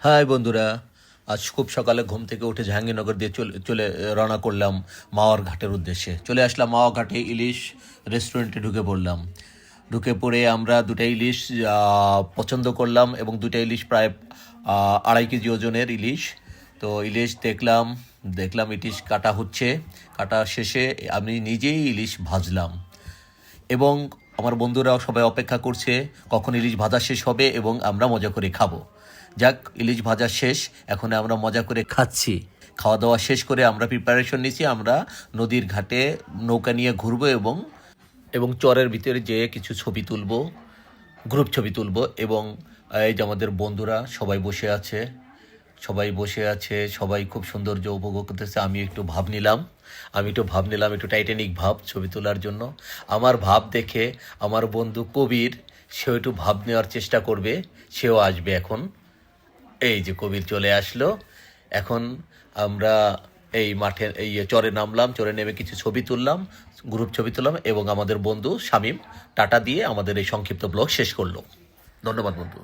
High বন্ধুরা, আজ খুব সকালে ঘুম থেকে উঠে জাহাঙ্গীরনগর দিয়ে চলে চলে রওনা করলাম মাওয়ার ঘাটের উদ্দেশ্যে। চলে আসলাম মাওয়া ঘাটে, ইলিশ রেস্টুরেন্টে ঢুকে পড়লাম। ঢুকে পড়ে আমরা দুটা ইলিশ পছন্দ করলাম এবং দুটা ইলিশ প্রায় 2.5 কেজি ওজনের ইলিশ। তো ইলিশ দেখলাম দেখলাম ইলিশ কাটা হচ্ছে। কাটা শেষে আমি নিজেই ইলিশ ভাজলাম এবং আমার বন্ধুরাও সবাই অপেক্ষা করছে কখন ইলিশ ভাজা শেষ হবে এবং আমরা মজা করে খাবো। যাক, ইলিশ ভাজা শেষ, এখন আমরা মজা করে খাচ্ছি। খাওয়া দাওয়া শেষ করে আমরা প্রিপারেশন নিচ্ছি, আমরা নদীর ঘাটে নৌকা নিয়ে ঘুরবো এবং এবং চরের ভিতরে যেয়ে কিছু ছবি তুলবো, গ্রুপ ছবি তুলবো। এবং এই যে আমাদের বন্ধুরা সবাই বসে আছে, সবাই খুব সৌন্দর্য উপভোগ করতেছে। আমি একটু ভাব নিলাম, একটু টাইটানিক ভাব ছবি তোলার জন্য। আমার ভাব দেখে আমার বন্ধু কবির, সেও একটু ভাব নেওয়ার চেষ্টা করবে, সেও আসবে এখন। এই যে কবির চলে আসলো। এখন আমরা এই মাঠে এই চরে নামলাম, চরে নেমে কিছু ছবি তুললাম, গ্রুপ ছবি তুললাম এবং আমাদের বন্ধু শামীম টাটা দিয়ে আমাদের এই সংক্ষিপ্ত ব্লগ শেষ করলো। ধন্যবাদ বন্ধু।